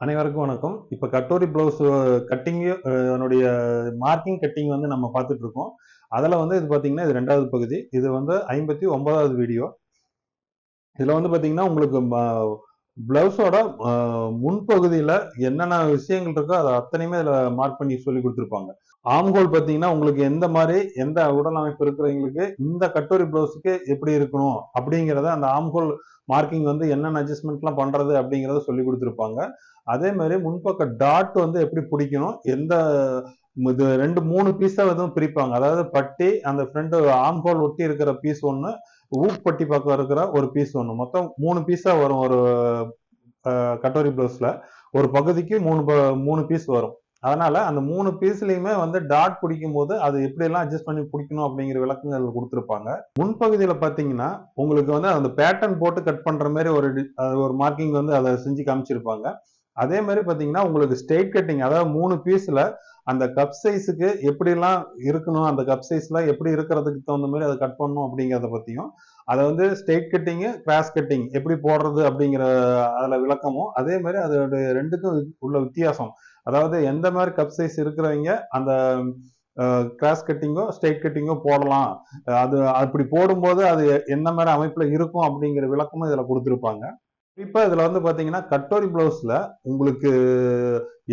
அனைவருக்கும் வணக்கம். இப்ப கட்டோரி ப்ளவுஸ் கட்டிங்கு அதனுடைய மார்க்கிங் கட்டிங் வந்து நம்ம பார்த்துட்டு இருக்கோம். அதுல வந்து இது பார்த்தீங்கன்னா, இது 2வது பகுதி. இது வந்து 59வது வீடியோ. இதுல வந்து பார்த்தீங்கன்னா, உங்களுக்கு ப்ளவுஸோட அ முன்பகுதியில என்னென்ன விஷயங்கள் இருக்கோ, அத அத்தனையுமே இதுல மார்க் பண்ணி சொல்லிக் குடுத்துருப்பாங்க. ஆர்ம் ஹோல் பார்த்தீங்கன்னா, உங்களுக்கு எந்த மாரி, எந்த உடல் அமைப்பு இருக்கிறவங்களுக்கு, இந்த கட்டோரி ப்ளவுஸுக்கு எப்படி இருக்கணும்? அப்படிங்கிறத அந்த ஆர்ம் ஹோல் மார்க்கிங் வந்து என்னென்ன அட்ஜஸ்ட்மென்ட்லாம் பண்றது அப்படிங்கிறத சொல்லிக் குடுத்துருப்பாங்க. அதே மாரி முன்பக்க டாட் வந்து எப்படி பிடிக்கணும்? எந்த இது 2, 3 பீஸா எதுவும் பிரிப்பாங்க. அதாவது பட்டி, அந்த ஃப்ரண்ட் ஆர்ம் ஹோல் ஒட்டி இருக்கிற பீஸ் ஒண்ணு, ஊக் பட்டி பக்கம் இருக்கிற ஒரு பீஸ் ஒண்ணு. மொத்தம் 3 பீஸா வரும் ஒரு கட்டோரி ப்ளவுஸ்ல. ஒரு பகுதிக்கு 3 பீஸ் வரும். அதனால அந்த 3 பீஸ்லயுமே வந்து டாட் பிடிக்கும்போது, அது எப்படியெல்லாம் அட்ஜஸ்ட் பண்ணி பிடிக்கணும் அப்படிங்கிற விளக்கங்கள் குடுத்துருப்பாங்க. முன்பகுதியில பார்த்தீங்கன்னா, உங்களுக்கு வந்து அந்த பேட்டர்ன் போட்டு கட் பண்ற மாரி ஒரு மார்க்கிங் வந்து அத செஞ்சு காமிச்சிருப்பாங்க. அதே மாதிரி பாத்தீங்கன்னா உங்களுக்கு ஸ்ட்ரெயிட் கட்டிங், அதாவது 3 பீஸ்ல அந்த கப் சைஸுக்கு எப்படிலாம் இருக்கணும், அந்த கப் சைஸ்ல எப்படி இருக்கிறதுக்கு தகுந்த மாதிரி அதை கட் பண்ணணும் அப்படிங்கிறத பத்தியும், அதை வந்து ஸ்ட்ரெயிட் கட்டிங், கிராஸ் கட்டிங் எப்படி போடுறது அப்படிங்கிற அதுல விளக்கமும், அதே மாதிரி அதோட ரெண்டுக்கும் உள்ள வித்தியாசம், அதாவது எந்த மாதிரி கப் சைஸ் இருக்கிறவங்க அந்த கிராஸ் கட்டிங்கோ ஸ்ட்ரெயிட் கட்டிங்கோ போடலாம், அது அப்படி போடும்போது அது என்ன மாதிரி அமைப்புல இருக்கும் அப்படிங்கிற விளக்கமும் இதுல கொடுத்துருப்பாங்க. குறிப்பா இதுல வந்து பாத்தீங்கன்னா கட்டோரி பிளவுஸ்ல உங்களுக்கு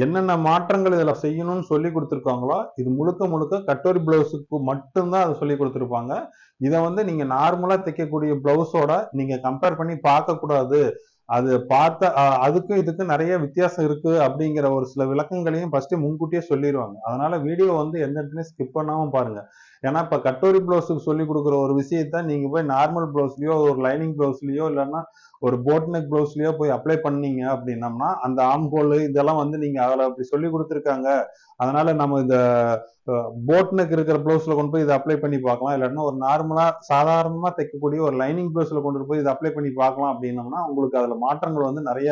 என்னென்ன மாற்றங்கள் இதுல செய்யணும்னு சொல்லி கொடுத்துருக்காங்களோ, இது முழுக்க முழுக்க கட்டோரி பிளவுஸுக்கு மட்டும்தான் அதை சொல்லி கொடுத்துருப்பாங்க. இதை வந்து நீங்க நார்மலா தைக்கக்கூடிய பிளவுஸோட நீங்க கம்பேர் பண்ணி பார்க்க கூடாது. அது பார்த்த அதுக்கும் இதுக்கும் நிறைய வித்தியாசம் இருக்கு அப்படிங்கிற ஒரு சில விளக்கங்களையும் ஃபர்ஸ்ட் முன்கூட்டியே சொல்லிடுவாங்க. அதனால வீடியோ வந்து எந்த இடத்துலயும் ஸ்கிப் பண்ணாம பாருங்க. ஏன்னா இப்ப கட்டோரி பிளவுஸுக்கு சொல்லி கொடுக்குற ஒரு விஷயத்த நீங்க போய் நார்மல் பிளவுஸ்லயோ, ஒரு லைனிங் பிளவுஸ்லயோ, இல்லைன்னா ஒரு போட் நெக் பிளவுஸ்லயோ போய் அப்ளை பண்ணீங்க அப்படின்னம்னா, அந்த ஆர்ம் ஹோல் இதெல்லாம் வந்து நீங்க அதுல அப்படி சொல்லி கொடுத்துருக்காங்க. அதனால நம்ம இந்த போட் நெக் இருக்கிற பிளவுஸ்ல கொண்டு போய் இதை அப்ளை பண்ணி பார்க்கலாம். இல்லாட்டினா ஒரு நார்மலா சாதாரணமா தைக்கக்கூடிய ஒரு லைனிங் பிளவுஸ்ல கொண்டு போய் இதை அப்ளை பண்ணி பார்க்கலாம் அப்படின்னம்னா, உங்களுக்கு அதுல மாற்றங்கள் வந்து நிறைய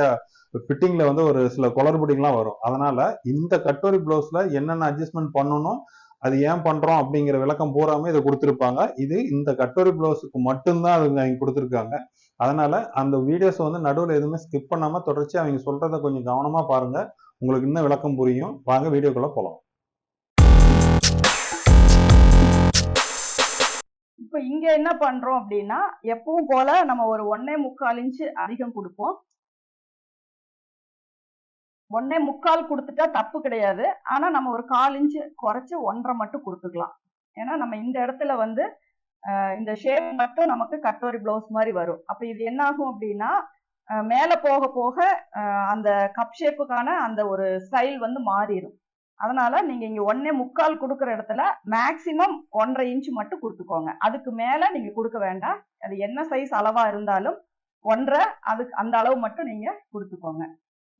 ஃபிட்டிங்ல வந்து ஒரு சில குளறுபடிகள்லாம் வரும். அதனால இந்த கட்டோரி பிளவுஸ்ல என்னென்ன அட்ஜஸ்ட்மெண்ட் பண்ணணும், அது ஏன் பண்றோம் அப்படிங்கிற விளக்கம் பூராமே இதை கொடுத்துருப்பாங்க. இது இந்த கட்டோரி பிளவுஸுக்கு மட்டும்தான் அவங்க கொடுத்துருக்காங்க. அதனால அந்த வீடியோஸ் வந்து நடுவில் எதுவுமே ஸ்கிப் பண்ணாம தொடர்ச்சி அவங்க சொல்றதை கொஞ்சம் கவனமா பாருங்க. உங்களுக்கு இன்னும் விளக்கம் புரியும். வாங்க வீடியோக்குள்ள போலாம். இப்ப இங்க என்ன பண்றோம் அப்படின்னா, எப்பவும் போல நம்ம ஒரு 1.25 இன்ச்சு அதிகம் கொடுப்போம். 1.25 கொடுத்துட்டா தப்பு கிடையாது. ஆனா நம்ம ஒரு 1/4 இன்ச்சு குறைச்சு 1.5 மட்டும் கொடுத்துக்கலாம். ஏன்னா நம்ம இந்த இடத்துல வந்து இந்த ஷேப் மட்டும் நமக்கு கட்டோரி பிளவுஸ் மாதிரி வரும். அப்ப இது என்ன ஆகும் அப்படின்னா, மேல போக போக அந்த கப் ஷேப்புக்கான அந்த ஒரு ஸ்டைல் வந்து மாறிடும். அதனால நீங்க இங்க 1.25 கொடுக்குற இடத்துல மேக்சிமம் 1.5 இன்ச் மட்டும் கொடுத்துக்கோங்க. அதுக்கு மேல நீங்க கொடுக்க வேண்டாம். அது என்ன சைஸ் அளவா இருந்தாலும் 1.5 அதுக்கு அந்த அளவு மட்டும் நீங்க கொடுத்துக்கோங்க.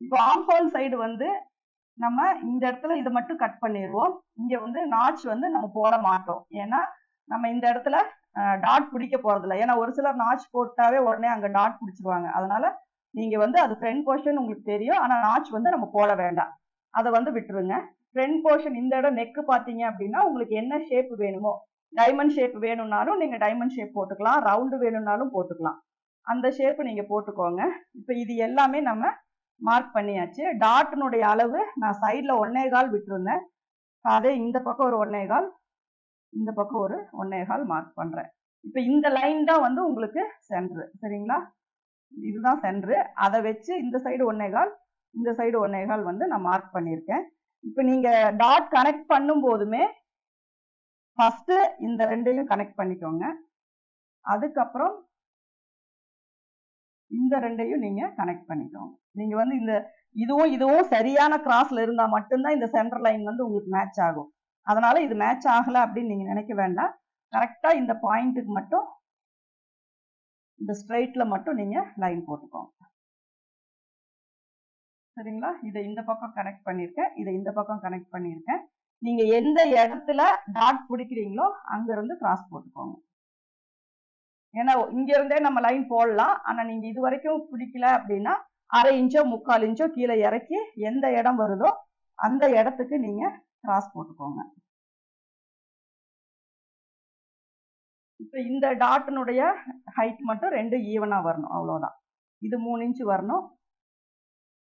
இப்போ ஆர்ம் ஹோல் சைடு வந்து நம்ம இந்த இடத்துல இதை மட்டும் கட் பண்ணிடுவோம். இங்க வந்து நாட்ச் வந்து நம்ம போட மாட்டோம். ஏன்னா நம்ம இந்த இடத்துல டாட் பிடிக்க போறது இல்லை. ஏன்னா ஒரு சிலர் நாட்ச் போட்டாவே உடனே அங்க டாட் பிடிச்சிருவாங்க. அதனால நீங்க வந்து அது ஃப்ரண்ட் போர்ஷன் உங்களுக்கு தெரியும். ஆனா நாட்ச் வந்து நம்ம போட வேண்டாம். அதை வந்து விட்டுருங்க. ஃப்ரண்ட் போர்ஷன் இந்த இடம் நெக் பாத்தீங்க அப்படின்னா உங்களுக்கு என்ன ஷேப் வேணுமோ, டைமண்ட் ஷேப் வேணும்னாலும் நீங்க டைமண்ட் ஷேப் போட்டுக்கலாம், ரவுண்டு வேணும்னாலும் போட்டுக்கலாம். அந்த ஷேப் நீங்க போட்டுக்கோங்க. இப்ப இது எல்லாமே நம்ம மார்க் பண்ணியாச்சு. டாட்னுடைய அளவு நான் சைட்ல 1.25 விட்டுருந்தேன். அதே இந்த பக்கம் ஒரு 1.25, இந்த பக்கம் ஒரு 1.25 மார்க் பண்றேன். இப்ப இந்த லைன் தான் வந்து உங்களுக்கு சென்டர். சரிங்களா? இதுதான் சென்டர். அதை வச்சு இந்த சைடு 1.25, இந்த சைடு 1.25 வந்து நான் மார்க் பண்ணியிருக்கேன். இப்ப நீங்க டாட் கனெக்ட் பண்ணும் போதுமே ஃபர்ஸ்ட் இந்த ரெண்டையும் கனெக்ட் பண்ணிக்கோங்க. அதுக்கப்புறம் இந்த ரெண்டையும் நீங்க கனெக்ட் பண்ணிக்கோங்க. நீங்க வந்து இந்த இதுவும் சரியான கிராஸ்ல இருந்தா மட்டும்தான் இந்த சென்டர் லைன் வந்து உங்களுக்கு மேட்ச் ஆகும். அதனால இது மேட்ச் ஆகல அப்படின்னு நீங்க நினைக்க வேண்டாம். கரெக்டா இந்த பாயிண்ட்டுக்கு மட்டும், இந்த ஸ்ட்ரைட்ல மட்டும் நீங்க லைன் போட்டுக்கோங்க. சரிங்களா? இதை இந்த பக்கம் கனெக்ட் பண்ணிருக்கேன், இதை இந்த பக்கம் கனெக்ட் பண்ணிருக்கேன். நீங்க எந்த இடத்துல டாட் பிடிக்கிறீங்களோ அங்க இருந்து கிராஸ் போட்டுக்கோங்க. ஏன்னா இங்க இருந்தே நம்ம லைன் போடலாம். ஆனா நீங்க இது வரைக்கும் பிடிக்கல அப்படின்னா 1/2 இன்ச்சோ 3/4 இன்ச்சோ கீழே இறக்கி எந்த இடம் வருதோ அந்த இடத்துக்கு நீங்க கிராஸ் போட்டுக்கோங்க. இப்ப இந்த டாட்னுடைய ஹைட் மட்டும் 2 ஈவனா வரணும். அவ்வளவுதான். இது 3 இன்ச் வரணும்,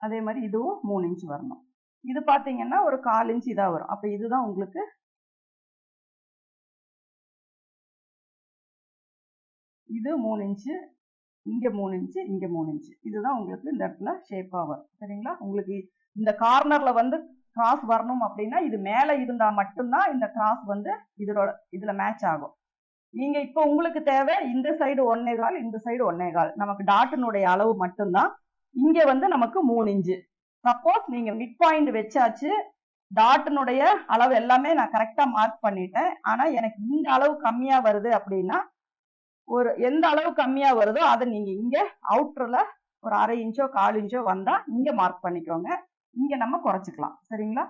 அதே மாதிரி இதுவும் 3 இன்ச் வரணும். இது பாத்தீங்கன்னா ஒரு 1/4 இன்ச் இதா வரும். அப்ப இதுதான் உங்களுக்கு இது 3 இன்ச், இங்க 3 இன்ச், இங்க 3 இன்ச். இதுதான் உங்களுக்கு இந்த இடத்துல ஷேப்பா வரும். சரிங்களா? உங்களுக்கு இந்த கார்னர்ல வந்து கிராஸ் வரணும் அப்படின்னா இது மேல இருந்தா மட்டும்தான் இந்த கிராஸ் வந்து இதுல மேட்ச் ஆகும். நீங்க இப்போ உங்களுக்கு தேவை இந்த சைடு 1.25, இந்த சைடு 1.25. நமக்கு டாட்டினுடைய அளவு மட்டும்தான். இங்க வந்து நமக்கு 3 இன்ச். சப்போஸ் நீங்க மிட் பாயிண்ட் வச்சாச்சு, டாட்டினுடைய அளவு எல்லாமே நான் கரெக்டா மார்க் பண்ணிட்டேன். ஆனா எனக்கு இந்த அளவு கம்மியா வருது அப்படின்னா எந்த அளவு கம்மியா வருதோ அதை நீங்க இங்க அவுட்டர்ல ஒரு 1/2 இன்ச்சோ 1/4 இன்ச்சோ வந்தா இங்க மார்க் பண்ணிக்கோங்க. இங்க நம்ம குறைச்சிக்கலாம். சரிங்களா?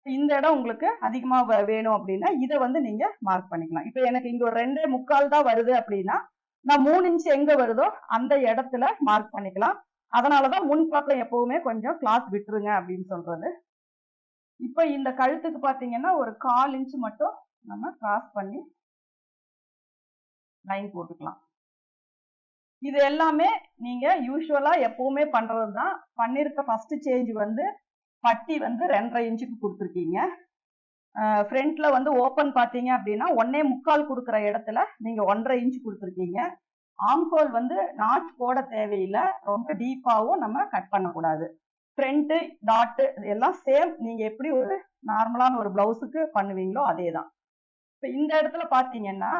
இந்த இடம் உங்களுக்கு அதிகமா வேணும் அப்படின்னா இதை வந்து நீங்க மார்க் பண்ணிக்கலாம். இப்ப எனக்கு இங்க ஒரு 2.25 தான் வருது அப்படின்னா நான் 3 இன்ச் எங்க வருதோ அந்த இடத்துல மார்க் பண்ணிக்கலாம். அதனாலதான் முன்பக்கம் எப்பவுமே கொஞ்சம் கிளாத் விட்டுருங்க அப்படின்னு சொல்றது. இப்ப இந்த கழுத்துக்கு பாத்தீங்கன்னா ஒரு 1/4 இன்ச் மட்டும் நம்ம கிராஸ் பண்ணி லைன் போட்டுக்கலாம். இது எல்லாமே நீங்க யூசுவலா எப்பவுமே பண்றதுதான். பண்ணிருக்க ஃபர்ஸ்ட் சேஞ்ச் வந்து பட்டி வந்து 2.5 இன்ச்சுக்கு கொடுத்துருக்கீங்க. ஃப்ரண்ட்ல வந்து ஓபன் பாத்தீங்க அப்படின்னா 1.25 கொடுக்குற இடத்துல நீங்க 1.5 இன்ச் கொடுத்துருக்கீங்க. ஆம்ஹோல் வந்து நாட் போட தேவையில்லை. ரொம்ப டீப்பாவும் நம்ம கட் பண்ணக்கூடாது. ஃப்ரண்ட் டாட் எல்லாம் சேம். நீங்க எப்படி ஒரு நார்மலான ஒரு பிளவுஸுக்கு பண்ணுவீங்களோ அதேதான். இப்ப இந்த இடத்துல பாத்தீங்கன்னா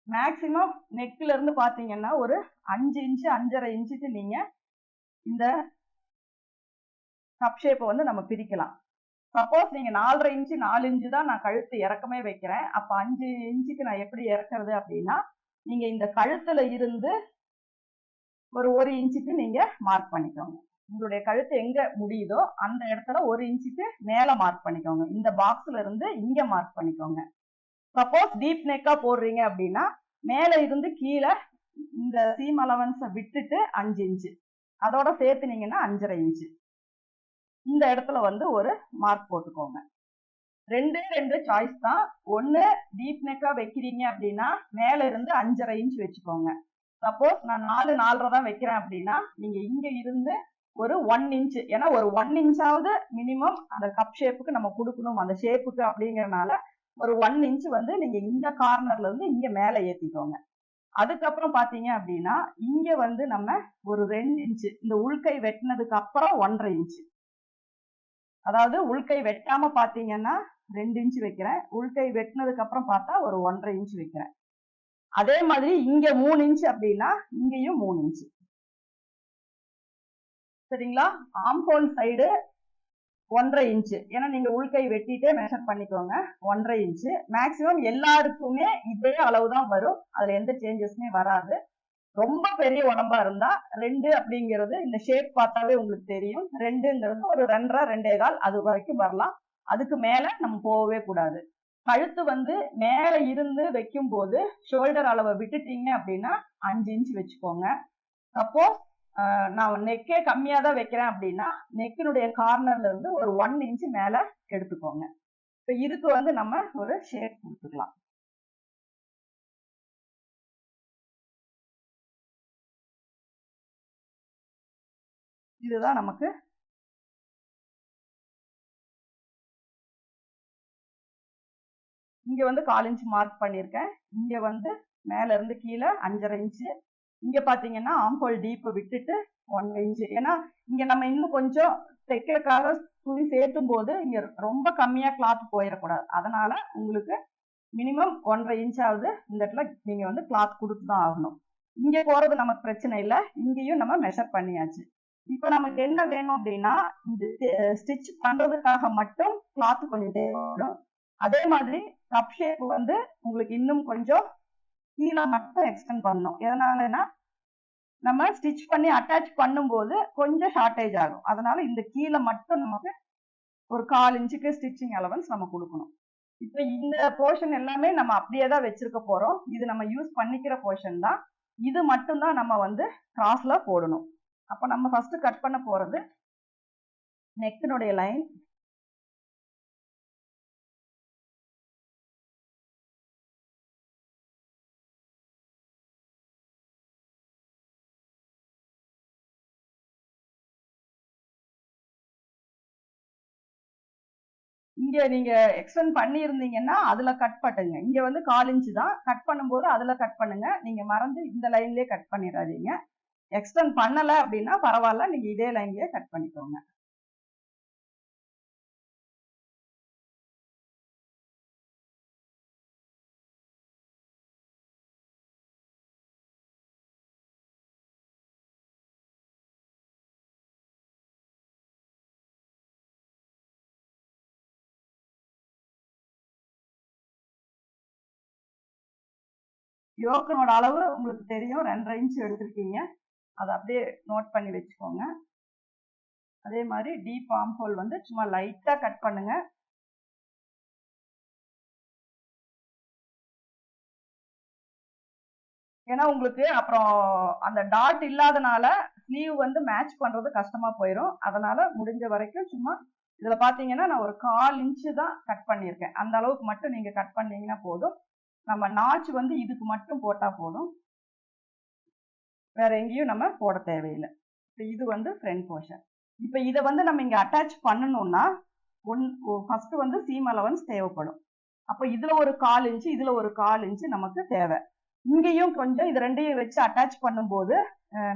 மேக்சிமம் நெக்ல இருந்து பாத்தீங்கன்னா ஒரு 5 இன்ச் 5.5 இன்ச்சுக்கு நீங்க இந்த கப் ஷேப்பை வந்து நம்ம பிரிக்கலாம். சப்போஸ் நீங்க 4.5 இன்ச்சு 4 இன்ச்சு தான் நான் கழுத்து இறக்கமே வைக்கிறேன். அப்ப 5 இன்ச்சுக்கு நான் எப்படி இறக்குறது அப்படின்னா நீங்க இந்த கழுத்துல இருந்து ஒரு 1 இன்ச்சுக்கு நீங்க மார்க் பண்ணிக்கோங்க. உங்களுடைய கழுத்து எங்க முடியுதோ அந்த இடத்துல 1 இன்ச்சுக்கு மேல மார்க் பண்ணிக்கோங்க. இந்த பாக்ஸ்ல இருந்து இங்க மார்க் பண்ணிக்கோங்க. சப்போஸ் டீப் நெக்கா போடுறீங்க அப்படின்னா மேல இருந்து கீழே இந்த சீம் அலவன்ஸை விட்டுட்டு 5 இன்ச்சு அதோட சேர்த்துனீங்கன்னா 5.5 இன்ச்சு இந்த இடத்துல வந்து ஒரு மார்க் போட்டுக்கோங்க. 2 சாய்ஸ் தான். ஒன்னு டீப் நெக்கா வைக்கிறீங்க அப்படின்னா மேல இருந்து 5.5 இன்ச் வச்சுக்கோங்க. சப்போஸ் நான் 4.5 தான் வைக்கிறேன் அப்படின்னா நீங்க இங்க இருந்து ஒரு 1 இன்ச், ஏன்னா ஒரு 1 இன்ச்சாவது மினிமம் அந்த கப் ஷேப்புக்கு நம்ம கொடுக்கணும் அந்த ஷேப்புக்கு அப்படிங்கறதுனால ஒரு 1 இன்ச் வந்து நீங்க இந்த கார்னர்ல இருந்து இங்க மேல ஏத்திக்கோங்க. அதுக்கப்புறம் பாத்தீங்க அப்படின்னா இங்க வந்து நம்ம ஒரு 2 இன்ச் இந்த உள்கை வெட்டினதுக்கு அப்புறம் 1.5 இன்ச், அதாவது உள்கை வெட்டாம பாத்தீங்கன்னா 2 இன்ச் வைக்கிறேன். உள்கை வெட்டினதுக்கு அப்புறம் பார்த்தா ஒரு 1.5 இன்ச் வைக்கிறேன். அதே மாதிரி இங்க 3 இன்ச் அப்படின்னா இங்கேயும் 3 இன்ச். சரிங்களா? ஆம்ஹோல் சைடு 1.5 இன்ச், ஏன்னா நீங்க உள்கை வெட்டிட்டே மெஷர் பண்ணிக்கோங்க. 1.5 இன்ச் மேக்சிமம் எல்லாருக்குமே இதே அளவுதான் வரும். அதுல எந்த சேஞ்சஸுமே வராது. ரொம்ப பெரிய உடம்பா இருந்தா 2 அப்படிங்கிறது இந்த ஷேப் பார்த்தாவே உங்களுக்கு தெரியும். 2ங்கிறது ஒரு 2.5 2.25 அது வரைக்கும் வரலாம். அதுக்கு மேல நம்ம போகவே கூடாது. கழுத்து வந்து மேல இருந்து வைக்கும் போது ஷோல்டர் அளவை விட்டுட்டீங்க அப்படின்னா 5 இன்ச் வச்சுக்கோங்க. சப்போஸ் நான் நெக்கே கம்மியா தான் வைக்கிறேன் அப்படின்னா நெக்கினுடைய கார்னர்ல இருந்து ஒரு 1 இன்ச் மேல எடுத்துக்கோங்க. இப்ப இதுக்கு வந்து நம்ம ஒரு ஷேப் கொடுத்துக்கலாம். இதுதான் நமக்கு இங்க வந்து 1/4 இன்ச் மார்க் பண்ணிருக்கேன். இங்க வந்து மேல இருந்து கீழே 5.5 இன்ச். இங்க பாத்தீங்கன்னா ஆம்ஹோல் டீப் விட்டுட்டு 1 இன்ச். ஏன்னா இங்க நம்ம இன்னும் கொஞ்சம் தைக்கிறதுக்காக துணி சேர்த்தும் போது இங்க ரொம்ப கம்மியா கிளாத் போயிடக்கூடாது. அதனால உங்களுக்கு மினிமம் 1.5 இன்ச்சாவது இந்த இடத்துல நீங்க வந்து கிளாத் கொடுத்துதான் ஆகணும். இங்க போறது நமக்கு பிரச்சனை இல்லை. இங்கேயும் நம்ம மெஷர் பண்ணியாச்சு. இப்ப நமக்கு என்ன வேணும் அப்படின்னா இந்த ஸ்டிச் பண்றதுக்காக மட்டும் கிளாத் கொஞ்சம் தேவைப்படும். அதே மாதிரி கப் ஷேப் வந்து உங்களுக்கு இன்னும் கொஞ்சம் கீழே மட்டும் எக்ஸ்டெண்ட் பண்ணணும். எதனாலன்னா நம்ம ஸ்டிச் பண்ணி அட்டாச் பண்ணும்போது கொஞ்சம் ஷார்டேஜ் ஆகும். அதனால இந்த கீழே மட்டும் நமக்கு ஒரு 1/4 இன்ச்சுக்கு ஸ்டிச்சிங் அலவன்ஸ் நம்ம கொடுக்கணும். இப்ப இந்த போர்ஷன் எல்லாமே நம்ம அப்படியே தான் வச்சிருக்க போறோம். இது நம்ம யூஸ் பண்ணிக்கிற போர்ஷன் தான். இது மட்டும் தான் நம்ம வந்து கிராஸ்ல போடணும். அப்ப நம்ம ஃபர்ஸ்ட் கட் பண்ண போறது நெக்கினுடைய லைன். இங்க நீங்க எக்ஸ்டெண்ட் பண்ணி இருந்தீங்கன்னா அதுல கட் பண்ணுங்க. இங்க வந்து 1/4 இன்ச் தான். கட் பண்ணும்போது அதுல கட் பண்ணுங்க. நீங்க மறந்து இந்த லைன்லயே கட் பண்ணிடாதீங்க. எக்ஸ்டெண்ட் பண்ணல அப்படின்னா பரவாயில்ல, நீங்க இதே லைன்லயே கட் பண்ணிக்கோங்க. யோக்கனோட அளவு உங்களுக்கு தெரியும், 2.5 இன்ச் எடுத்திருக்கீங்க. அதை அப்படியே நோட் பண்ணி வச்சுக்கோங்க. அதே மாதிரி டீப் ஆர்ம் ஹோல் வந்து சும்மா லைட்டா கட் பண்ணுங்க. ஏன்னா உங்களுக்கு அப்புறம் அந்த டாட் இல்லாதனால ஸ்லீவ் வந்து மேட்ச் பண்றது கஷ்டமா போயிடும். அதனால முடிஞ்ச வரைக்கும் சும்மா இதுல பாத்தீங்கன்னா நான் ஒரு 1/4 இன்ச்சு தான் கட் பண்ணியிருக்கேன். அந்த அளவுக்கு மட்டும் நீங்க கட் பண்ணீங்கன்னா போதும். நம்ம நாச் வந்து இதுக்கு மட்டும் போட்டா போதும், வேற எங்கேயும் நம்ம போட தேவையில்லை. இது வந்து ஃப்ரண்ட் போர்ஷன். இப்ப இதை வந்து நம்ம இங்க அட்டாச் பண்ணணும்னா ஃபர்ஸ்ட் வந்து சீம் அலவன்ஸ் தேவைப்படும். அப்ப இதுல ஒரு 1/4 இன்ச்சு, இதுல ஒரு 1/4 இன்ச்சு நமக்கு தேவை. இங்கேயும் கொஞ்சம் இது ரெண்டையும் வச்சு அட்டாச் பண்ணும்போது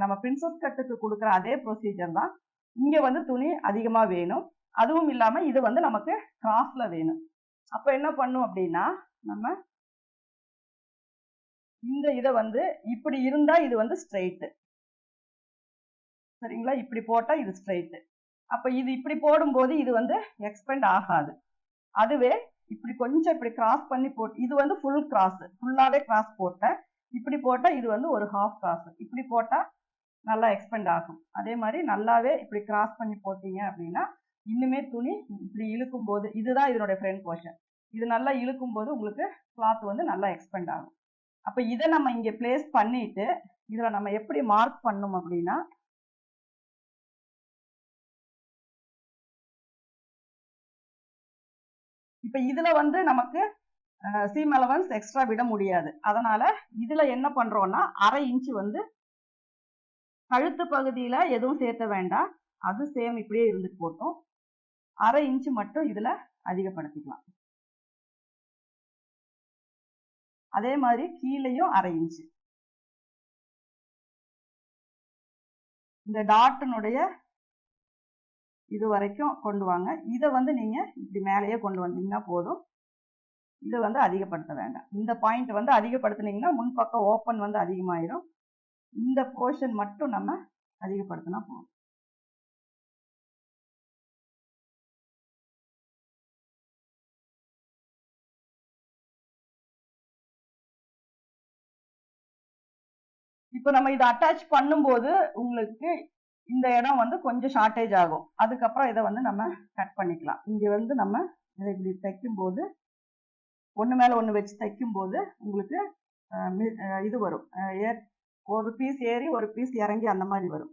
நம்ம பிரின்சஸ் கட்டுக்கு கொடுக்குற அதே ப்ரொசீஜர் தான். இங்க வந்து துணி அதிகமா வேணும். அதுவும் இல்லாம இது வந்து நமக்கு கிராஸ்ல வேணும். அப்ப என்ன பண்ணும் அப்படின்னா, நம்ம இந்த இதை வந்து இப்படி இருந்தா இது வந்து ஸ்ட்ரெயிட், சரிங்களா? இப்படி போட்டா இது ஸ்ட்ரெயிட். அப்ப இது இப்படி போடும்போது இது வந்து எக்ஸ்பெண்ட் ஆகாது. அதுவே இப்படி கொஞ்சம் இப்படி கிராஸ் பண்ணி போட்டு, இது வந்து ஃபுல் கிராஸ், ஃபுல்லாவே கிராஸ் போட்டேன். இப்படி போட்டா இது வந்து ஒரு ஹாஃப் கிராஸ், இப்படி போட்டா நல்லா எக்ஸ்பெண்ட் ஆகும். அதே மாதிரி நல்லாவே இப்படி கிராஸ் பண்ணி போட்டீங்க அப்படின்னா இன்னுமே துணி இப்படி இழுக்கும் போது, இதுதான் இதனுடைய ஃப்ரண்ட் போர்ஷன், இது நல்லா இழுக்கும் போது உங்களுக்கு கிளாத் வந்து நல்லா எக்ஸ்பெண்ட் ஆகும். அப்ப இதை நம்ம இங்க பிளேஸ் பண்ணிட்டு இதுல நம்ம எப்படி மார்க் பண்ணணும் அப்படின்னா, இப்ப இதுல வந்து நமக்கு சீம் அலவன்ஸ் எக்ஸ்ட்ரா விட முடியாது. அதனால இதுல என்ன பண்றோம்னா 1/2 இன்ச் வந்து கழுத்து பகுதியில எதுவும் சேர்த்த வேண்டாம், அது சேம் இப்படியே இருந்துட்டு போட்டோம். 1/2 இன்ச் மட்டும் இதுல அதிகப்படுத்திக்கலாம். அதே மாதிரி கீழையும் 1/2 இன்ச். இந்த டாட்டினுடைய இது வரைக்கும் கொண்டு வாங்க. இதை வந்து நீங்க இப்படி மேலேயே கொண்டு வந்தீங்கன்னா போதும். இதை வந்து அதிகப்படுத்த வேண்டாம். இந்த பாயிண்ட் வந்து அதிகப்படுத்தினீங்கன்னா முன்பக்கம் ஓப்பன் வந்து அதிகமாயிரும். இந்த போர்ஷன் மட்டும் நம்ம அதிகப்படுத்தினா போதும். இப்போ நம்ம இதை அட்டாச் பண்ணும்போது உங்களுக்கு இந்த இடம் வந்து கொஞ்சம் ஷார்டேஜ் ஆகும். அதுக்கப்புறம் இதை வந்து நம்ம கட் பண்ணிக்கலாம். இங்க வந்து நம்ம இதை இப்படி தைக்கும் போது ஒன்று மேலே ஒன்று வச்சு தைக்கும் போது உங்களுக்கு இது வரும், ஒரு பீஸ் ஏறி ஒரு பீஸ் இறங்கி அந்த மாதிரி வரும்.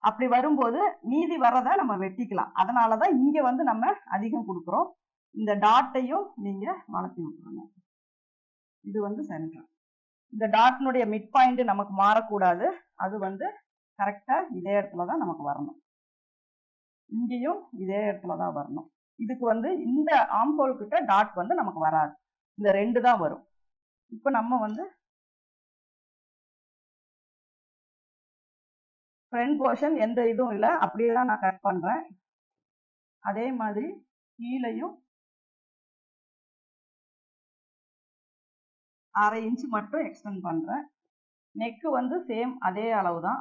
அப்படி வரும்போது மீதி வர்றதை நம்ம வெட்டிக்கலாம். அதனாலதான் இங்க வந்து நம்ம அதிகம் கொடுக்குறோம். இந்த டாட்டையும் நீங்க வளர்த்தி விட்டுருங்க. இது வந்து சென்டர். இந்த டாட்னுடைய மிட் பாயிண்ட் நமக்கு மாறக்கூடாது. அது வந்து கரெக்டா இதே இடத்துலதான் நமக்கு வரணும். இங்கேயும் இதே இடத்துலதான் வரணும். இதுக்கு வந்து இந்த ஆம்ஹோல் கிட்ட டாட் வந்து நமக்கு வராது, இந்த 2 தான் வரும். இப்ப நம்ம வந்து ஃப்ரண்ட் போர்ஷன் எந்த இதுவும் இல்லை, அப்படியே தான் நான் கட் பண்றேன். அதே மாதிரி கீழையும் 1/2 இன்ச் மட்டும் எக்ஸ்டெண்ட் பண்றேன். நெக் வந்து சேம் அதே அளவு தான்.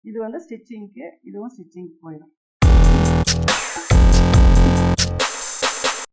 இது வந்து ஸ்டிச்சிங்க்கு, இதுவும் ஸ்டிச்சிங் போயிடும்.